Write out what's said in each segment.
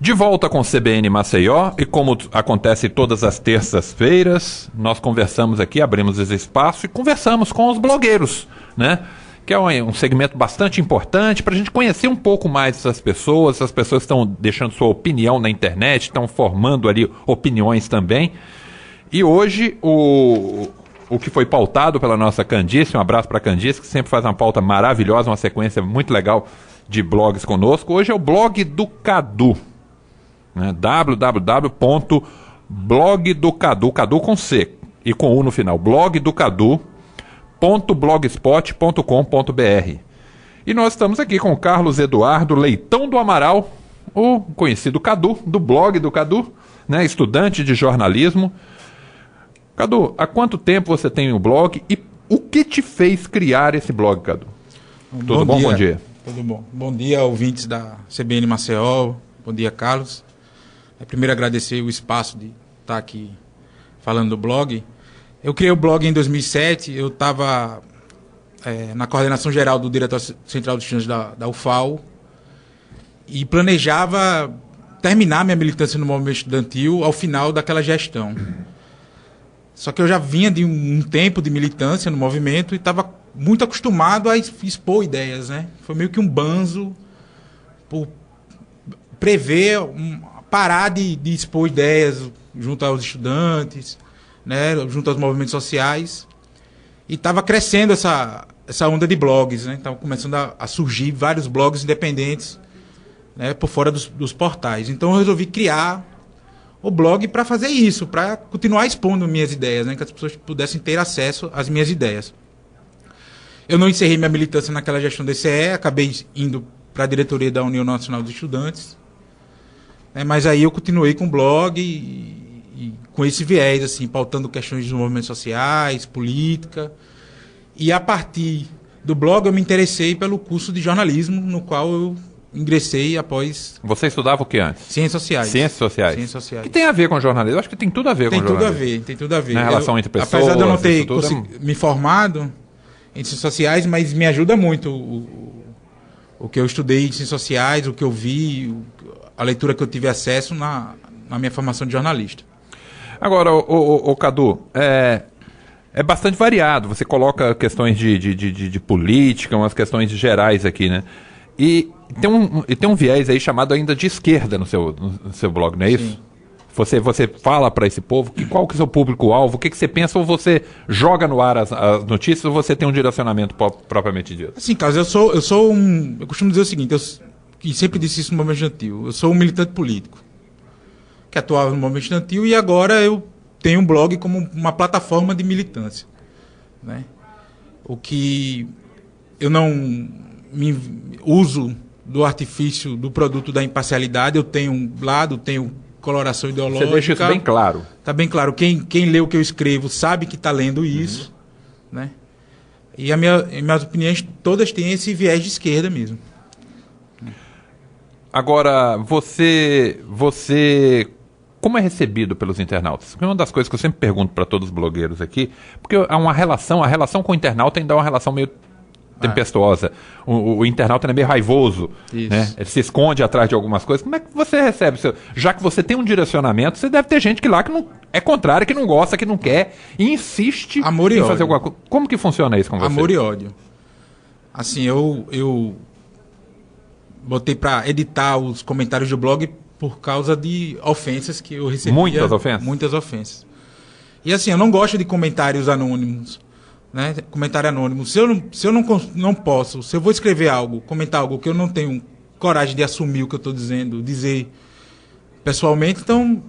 De volta com o CBN Maceió, e como acontece todas as terças-feiras, nós conversamos aqui, abrimos esse espaço e conversamos com os blogueiros, né? Que é um segmento bastante importante para a gente conhecer um pouco mais essas pessoas estão deixando sua opinião na internet, estão formando ali opiniões também. E hoje o que foi pautado pela nossa Candice, um abraço para a Candice, que sempre faz uma pauta maravilhosa, uma sequência muito legal de blogs conosco. Hoje é o blog do Cadu, né? www.blogdocadu, Cadu com C e com U no final, blogdocadu.blogspot.com.br. E nós estamos aqui com o Carlos Eduardo Leitão do Amaral, o conhecido Cadu, do blog do Cadu, né? Estudante de jornalismo. Cadu, há quanto tempo você tem o blog e o que te fez criar esse blog, Cadu? Tudo bom? Bom dia. Tudo bom. Bom dia, ouvintes da CBN Maceió. Bom dia, Carlos. Primeiro agradecer o espaço de estar aqui falando do blog. Eu criei o blog em 2007, eu estava na coordenação geral do Diretório Central dos Estudantes da UFAL e planejava terminar minha militância no movimento estudantil ao final daquela gestão. Só que eu já vinha de um tempo de militância no movimento e estava muito acostumado a expor ideias, né? Foi meio que um banzo por prever, parar de expor ideias junto aos estudantes, né? Junto aos movimentos sociais. E estava crescendo essa onda de blogs, né? Estavam começando a surgir vários blogs independentes, né? Por fora dos portais. Então eu resolvi criar o blog para fazer isso, para continuar expondo minhas ideias, né? Que as pessoas pudessem ter acesso às minhas ideias. Eu não encerrei minha militância naquela gestão do DCE, acabei indo para a diretoria da União Nacional dos Estudantes, né? Mas aí eu continuei com o blog e com esse viés, assim, pautando questões dos movimentos sociais, política. E a partir do blog eu me interessei pelo curso de jornalismo, no qual eu ingressei após... Você estudava o que antes? Ciências sociais. Ciências sociais. Ciências sociais. Que tem a ver com jornalismo? Eu acho que tem tudo a ver com jornalismo. Tem tudo a ver. Na relação entre pessoas. Apesar de eu não ter me formado em ciências sociais, mas me ajuda muito o que eu estudei em ciências sociais, o que eu vi, a leitura que eu tive acesso na minha formação de jornalista. Agora, Cadu, é bastante variado. Você coloca questões de política, umas questões gerais aqui, né? E tem um viés aí chamado ainda de esquerda no seu blog, não é isso? Sim. Você fala para esse povo qual que é o seu público-alvo, o que você pensa, ou você joga no ar as notícias, ou você tem um direcionamento propriamente dito? Assim, Carlos, eu costumo dizer o seguinte, e sempre disse isso no movimento estudantil, eu sou um militante político, que atuava no movimento estudantil, e agora eu tenho um blog como uma plataforma de militância, né? O que eu não me uso do artifício do produto da imparcialidade, eu tenho um lado, tenho coloração ideológica. Você deixa isso bem claro. Está bem claro. Quem lê o que eu escrevo sabe que está lendo isso, né? E minhas opiniões todas têm esse viés de esquerda mesmo. Agora, você como é recebido pelos internautas? É uma das coisas que eu sempre pergunto para todos os blogueiros aqui, porque a relação com o internauta ainda é uma relação meio tempestuosa. O internauta é meio raivoso, né? Ele se esconde atrás de algumas coisas. Como é que você recebe? Já que você tem um direcionamento, você deve ter gente que lá que não é contrária, que não gosta, que não quer, e insiste em fazer alguma coisa. Como que funciona isso com você? Amor e ódio. Assim, eu botei para editar os comentários do blog por causa de ofensas que eu recebia. Muitas ofensas? Muitas ofensas. E assim, eu não gosto de comentários anônimos, né? Comentário anônimo. Se eu não posso, se eu vou escrever algo, comentar algo que eu não tenho coragem de assumir o que eu estou dizendo, dizer pessoalmente, então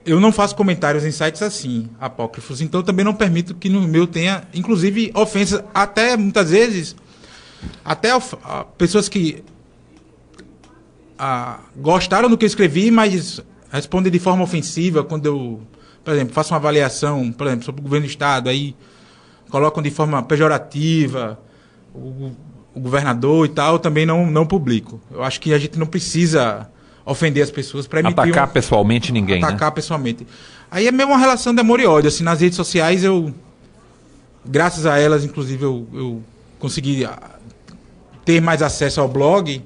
eu não faço comentários em sites assim, apócrifos. Então eu também não permito que no meu tenha, inclusive, ofensas, até muitas vezes, até pessoas que gostaram do que eu escrevi, mas respondem de forma ofensiva quando eu, por exemplo, faço uma avaliação, por exemplo, sobre o governo do Estado, aí colocam de forma pejorativa o governador e tal, eu também não publico. Eu acho que a gente não precisa ofender as pessoas para emitir... Atacar pessoalmente ninguém, Atacar pessoalmente. Aí é mesmo uma relação de amor e ódio. Assim, nas redes sociais, graças a elas, inclusive, eu consegui ter mais acesso ao blog.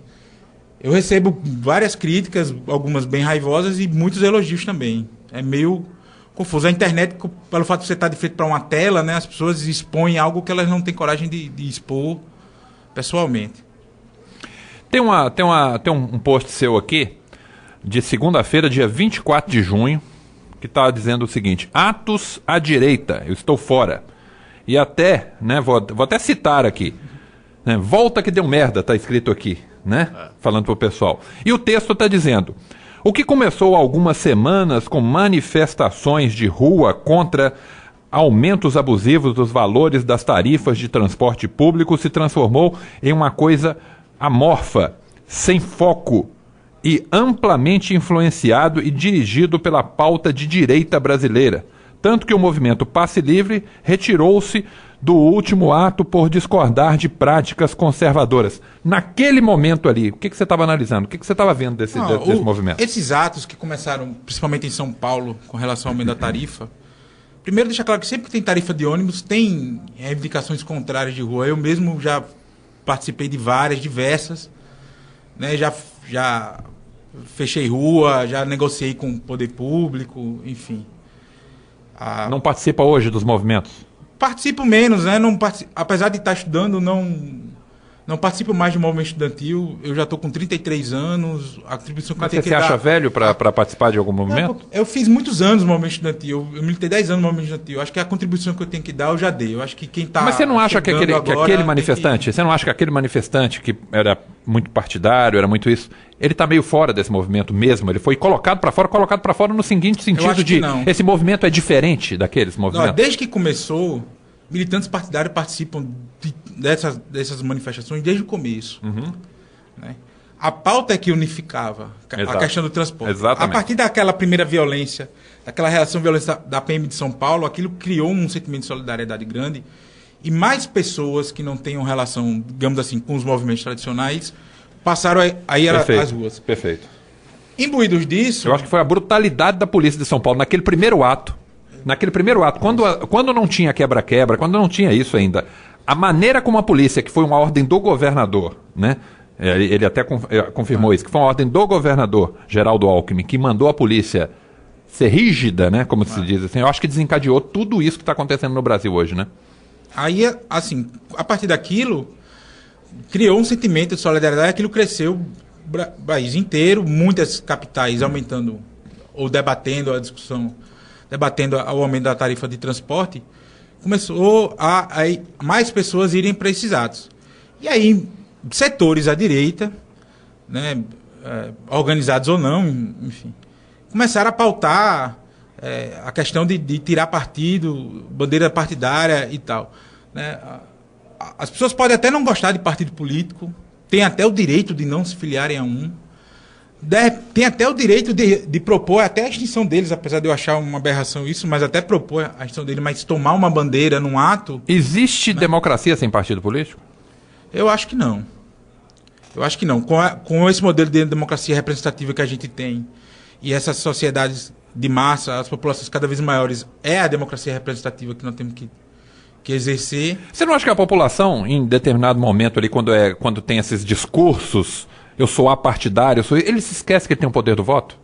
Eu recebo várias críticas, algumas bem raivosas e muitos elogios também. É meio confuso. A internet, pelo fato de você estar de frente para uma tela, né, as pessoas expõem algo que elas não têm coragem de expor pessoalmente. Tem um post seu aqui, de segunda-feira, dia 24 de junho, que está dizendo o seguinte: atos à direita, eu estou fora. E até, né, vou até citar aqui, né, volta que deu merda, está escrito aqui, né, falando para o pessoal. E o texto está dizendo: o que começou há algumas semanas com manifestações de rua contra aumentos abusivos dos valores das tarifas de transporte público se transformou em uma coisa amorfa, sem foco e amplamente influenciado e dirigido pela pauta de direita brasileira. Tanto que o movimento Passe Livre retirou-se do último ato por discordar de práticas conservadoras. Naquele momento ali, o que você estava analisando? O que você estava vendo desse movimento? Esses atos que começaram, principalmente em São Paulo, com relação ao aumento da tarifa, primeiro deixa claro que sempre que tem tarifa de ônibus, tem reivindicações contrárias de rua. Eu mesmo já participei de várias, diversas, né? Já fechei rua, já negociei com o poder público, enfim. Não participa hoje dos movimentos? Participo menos, né? Apesar de estar estudando, não participo mais do movimento estudantil. Eu já estou com 33 anos. A contribuição que Mas eu tenho você que se dar... acha velho para participar de algum movimento? Eu fiz muitos anos no movimento estudantil. Eu militei 10 anos no movimento estudantil. Acho que a contribuição que eu tenho que dar, eu já dei. Eu acho que quem está... Mas você não acha que aquele manifestante, você não acha que aquele manifestante que era muito partidário, era muito isso, ele está meio fora desse movimento mesmo? Ele foi colocado para fora no seguinte sentido de esse movimento é diferente daqueles movimentos? Não, desde que começou, militantes partidários participam dessas manifestações desde o começo. Uhum. Né? A pauta é que unificava a questão do transporte. Exatamente. A partir daquela primeira violência, daquela relação violência da PM de São Paulo, aquilo criou um sentimento de solidariedade grande e mais pessoas que não tenham relação, digamos assim, com os movimentos tradicionais passaram a ir às ruas. Perfeito. Imbuídos disso... Eu acho que foi a brutalidade da polícia de São Paulo naquele primeiro ato, quando não tinha quebra-quebra, quando não tinha isso ainda, a maneira como a polícia, que foi uma ordem do governador, né? Ele até confirmou isso, que foi uma ordem do governador Geraldo Alckmin, que mandou a polícia ser rígida, né? Como se diz assim, eu acho que desencadeou tudo isso que está acontecendo no Brasil hoje, né? Aí, assim, a partir daquilo, criou um sentimento de solidariedade, aquilo cresceu o país inteiro, muitas capitais aumentando ou debatendo a discussão, debatendo o aumento da tarifa de transporte, começou a mais pessoas irem para esses atos. E aí, setores à direita, né, organizados ou não, enfim, começaram a pautar a questão de tirar partido, bandeira partidária e tal. Né? As pessoas podem até não gostar de partido político, têm até o direito de não se filiarem a um, tem até o direito de propor até a extinção deles, apesar de eu achar uma aberração isso, mas até propor a extinção deles, mas tomar uma bandeira num ato... Existe democracia sem partido político? Eu acho que não. Eu acho que não. Com esse modelo de democracia representativa que a gente tem e essas sociedades de massa, as populações cada vez maiores, é a democracia representativa que nós temos que exercer. Você não acha que a população, em determinado momento ali, quando tem esses discursos, eu sou apartidário, ele se esquece que ele tem o poder do voto?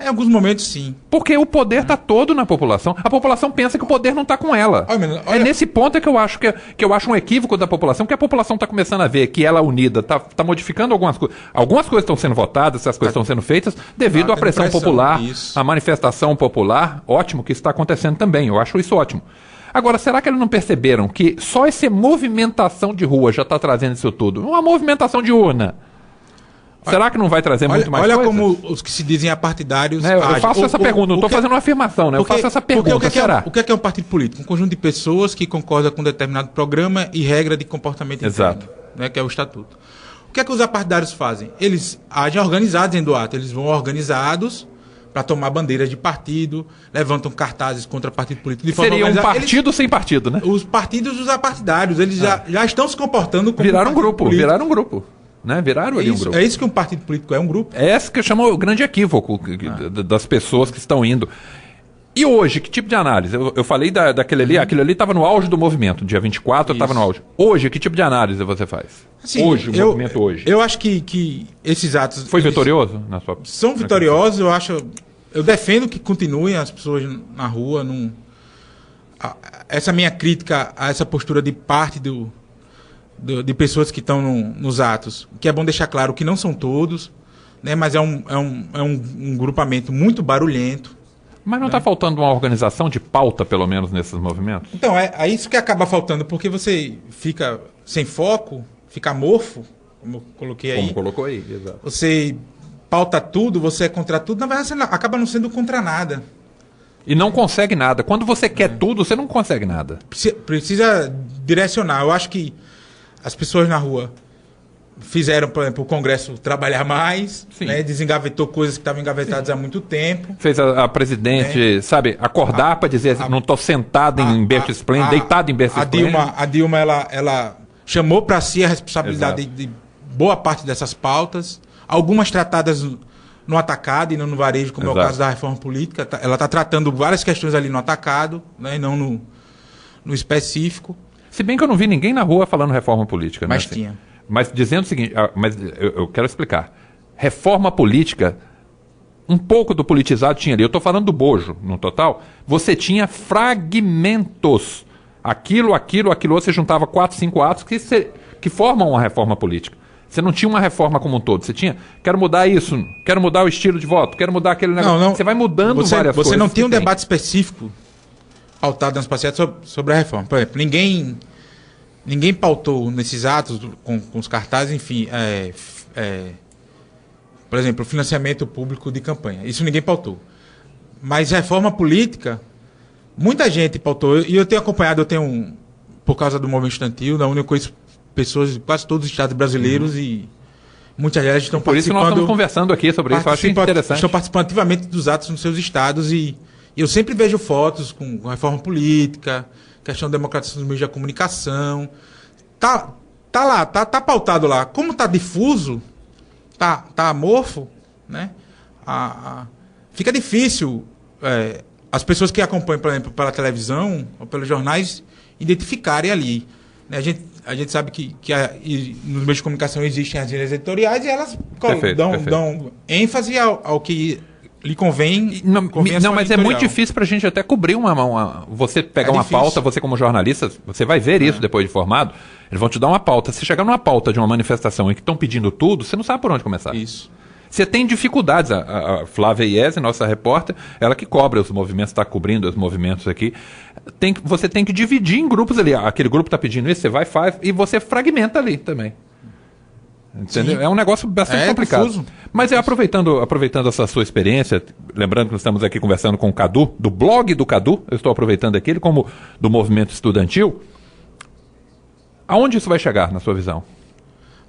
Em alguns momentos, sim. Porque o poder está todo na população. A população pensa que o poder não está com ela. Olha, é nesse ponto que eu acho um equívoco da população, que a população está começando a ver que ela unida está modificando algumas coisas. Algumas coisas estão sendo votadas, essas coisas estão sendo feitas devido à pressão popular, à manifestação popular. Ótimo que isso está acontecendo também. Eu acho isso ótimo. Agora, será que eles não perceberam que só essa movimentação de rua já está trazendo isso tudo? Uma movimentação de urna. Será que não vai trazer muito mais coisa? Olha como os que se dizem apartidários... Eu faço essa pergunta, não estou fazendo uma afirmação, né? Eu faço essa pergunta, o que é um partido político? Um conjunto de pessoas que concordam com um determinado programa e regra de comportamento interno, né? Que é o estatuto. O que é que os apartidários fazem? Eles agem organizados em ato, eles vão organizados para tomar bandeiras de partido, levantam cartazes contra partido político. De forma seria um partido sem partido, né? Os partidos dos apartidários, eles já estão se comportando como viraram um grupo. Né? Viraram ali um grupo. É isso que um partido político é, um grupo? É esse que eu chamo o grande equívoco das pessoas que estão indo. E hoje, que tipo de análise? Eu falei daquele ali, aquele ali estava no auge do movimento, dia 24 estava no auge. Hoje, que tipo de análise você faz? Assim, hoje, o movimento hoje. Eu acho que esses atos... Foi vitorioso? São vitoriosos, eu defendo que continuem as pessoas na rua. Essa minha crítica a essa postura de parte de pessoas que estão nos atos, que é bom deixar claro que não são todos, né, mas é um grupamento muito barulhento. Mas não está faltando uma organização de pauta, pelo menos, nesses movimentos? Então, é isso que acaba faltando, porque você fica sem foco, fica amorfo, como eu coloquei aí. Como colocou aí, exato. Você pauta tudo, você é contra tudo, na verdade você acaba não sendo contra nada. E não consegue nada. Quando você quer tudo, você não consegue nada. Precisa direcionar. Eu acho que as pessoas na rua fizeram, por exemplo, o Congresso trabalhar mais, né? Desengavetou coisas que estavam engavetadas há muito tempo. Fez a presidente, sabe, acordar para dizer, não estou sentado em berço esplêndido, deitado em berço esplêndido. A Dilma, ela chamou para si a responsabilidade de boa parte dessas pautas, algumas tratadas no atacado e não no varejo, como é o caso da reforma política. Ela está tratando várias questões ali no atacado, né, e não no específico. Se bem que eu não vi ninguém na rua falando reforma política. Mas né, assim. tinha. Mas dizendo o seguinte, mas eu quero explicar. Reforma política, um pouco do politizado tinha ali. Eu estou falando do bojo, no total. Você tinha fragmentos. Aquilo, você juntava 4, 5 atos que formam uma reforma política. Você não tinha uma reforma como um todo. Você tinha, quero mudar isso, quero mudar o estilo de voto, quero mudar aquele negócio. Não, você vai mudando várias coisas. Você não tinha um debate específico pautado nas passeatas sobre a reforma. Por exemplo, ninguém pautou nesses atos com os cartazes, enfim, por exemplo, o financiamento público de campanha. Isso ninguém pautou. Mas reforma política, muita gente pautou. E eu tenho acompanhado, por causa do movimento estudantil, da UNE, eu conheço pessoas de quase todos os estados brasileiros e muitas delas estão participando. Por isso que nós estamos conversando aqui sobre isso, eu acho interessante. Estão participando ativamente dos atos nos seus estados e eu sempre vejo fotos com reforma política, questão da democratização dos meios de comunicação. Tá lá, tá pautado lá. Como tá difuso, tá amorfo, né? Fica difícil as pessoas que acompanham, por exemplo, pela televisão ou pelos jornais, identificarem ali. Né? A gente sabe que nos meios de comunicação existem as linhas editoriais e elas dão ênfase ao que lhe convém. Não, mas é muito difícil para a gente até cobrir você pegar uma pauta, você como jornalista, você vai ver isso depois de formado, eles vão te dar uma pauta. Se chegar numa pauta de uma manifestação em que estão pedindo tudo, você não sabe por onde começar. Isso. Você tem dificuldades. A Flávia Iese, nossa repórter, ela que cobre os movimentos, está cobrindo os movimentos aqui. Você tem que dividir em grupos ali. Aquele grupo está pedindo isso, você vai, faz, e você fragmenta ali também. Entendeu? Sim. É um negócio bastante complicado. Confuso. Mas aproveitando essa sua experiência, lembrando que nós estamos aqui conversando com o Cadu, do blog do Cadu, eu estou aproveitando aqui, ele como do movimento estudantil. Aonde isso vai chegar, na sua visão?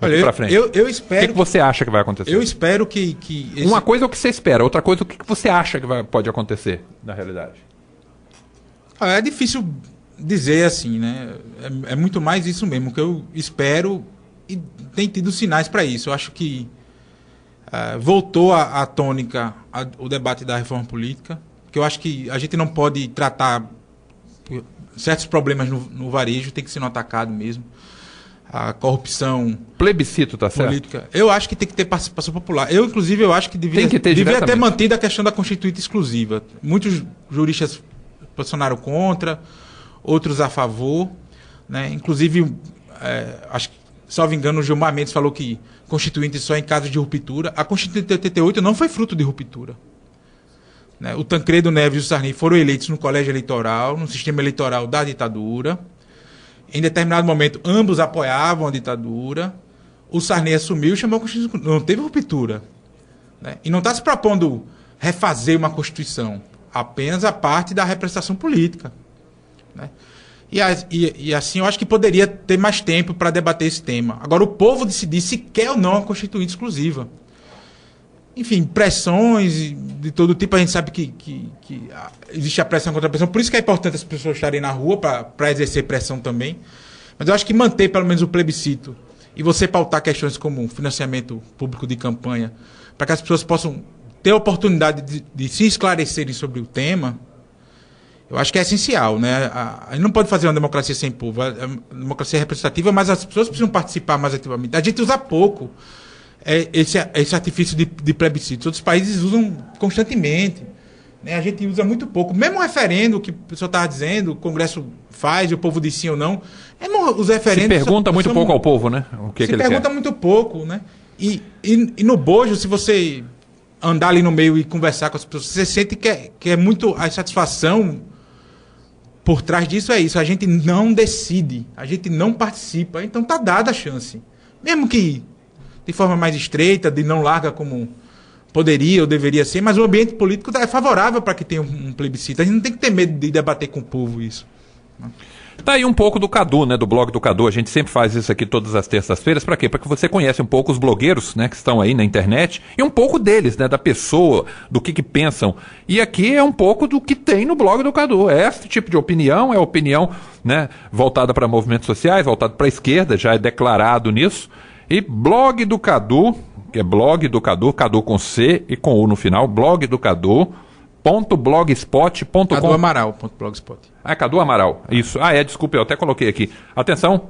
Olha, pra frente. Eu espero... O que você acha que vai acontecer? Eu espero que Uma coisa é o que você espera, outra coisa é o que você acha que pode acontecer, na realidade. É difícil dizer assim, né? É muito mais isso mesmo, que eu espero e tem tido sinais para isso. Eu acho que voltou à tônica o debate da reforma política, que eu acho que a gente não pode tratar certos problemas no varejo, tem que ser no atacado mesmo. A corrupção... Plebiscito, tá certo? Política. Eu acho que tem que ter participação popular. Inclusive, eu acho que devia ter mantido a questão da Constituinte exclusiva. Muitos juristas posicionaram contra, outros a favor. Né? Inclusive, acho que, salvo engano, o Gilmar Mendes falou que Constituinte só em caso de ruptura. A Constituinte de 88 não foi fruto de ruptura. Né? O Tancredo Neves e o Sarney foram eleitos no colégio eleitoral, no sistema eleitoral da ditadura. Em determinado momento, ambos apoiavam a ditadura. O Sarney assumiu e chamou a Constituição. Não teve ruptura. Né? E não está se propondo refazer uma Constituição. Apenas a parte da representação política. Né? E assim, eu acho que poderia ter mais tempo para debater esse tema. Agora, o povo decidir se quer ou não a Constituinte exclusiva. Enfim, pressões de todo tipo, a gente sabe que existe a pressão contra a pressão, por isso que é importante as pessoas estarem na rua para exercer pressão também. Mas eu acho que manter pelo menos o plebiscito e você pautar questões como financiamento público de campanha, para que as pessoas possam ter a oportunidade de se esclarecerem sobre o tema, eu acho que é essencial, né? A gente não pode fazer uma democracia sem povo. A democracia é representativa, mas as pessoas precisam participar mais ativamente. A gente usa pouco esse artifício de plebiscito. Outros países usam constantemente. Né? A gente usa muito pouco. Mesmo o referendo, que o pessoal estava dizendo, o Congresso faz e o povo diz sim ou não. Os referendos... Se pergunta muito pouco ao povo, né? O que ele quer. Se pergunta muito pouco, né? E no bojo, se você andar ali no meio e conversar com as pessoas, você sente que é muito... A satisfação por trás disso é isso. A gente não decide, a gente não participa. Então tá dada a chance. Mesmo que de forma mais estreita, de não larga como poderia ou deveria ser, mas o ambiente político é favorável para que tenha um plebiscito. A gente não tem que ter medo de debater com o povo isso. Tá aí um pouco do Cadu, né? Do blog do Cadu. A gente sempre faz isso aqui todas as terças-feiras. Para quê? Para que você conheça um pouco os blogueiros, né? Que estão aí na internet. E um pouco deles, né? Da pessoa, do que pensam. E aqui é um pouco do que tem no blog do Cadu. É esse tipo de opinião, é opinião, né? Voltada para movimentos sociais, voltada para a esquerda, já é declarado nisso. E blog do Cadu, que é blog do Cadu, Cadu com C e com U no final, blog do Cadu. .blogspot.com. Cadu Amaral.blogspot. Ah, Cadu Amaral, isso. Desculpa, eu até coloquei aqui. Atenção,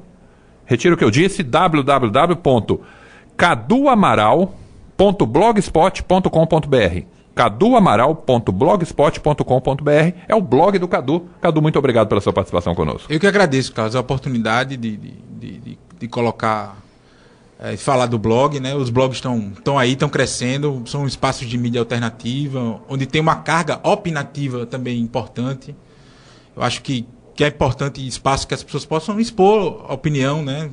retiro o que eu disse, www.caduamaral.blogspot.com.br. caduamaral.blogspot.com.br é o blog do Cadu. Cadu, muito obrigado pela sua participação conosco. Eu que agradeço, Carlos, a oportunidade de colocar... falar do blog, né? Os blogs estão aí, estão crescendo, são espaços de mídia alternativa, onde tem uma carga opinativa também importante. Eu acho que é importante espaço que as pessoas possam expor a opinião, né?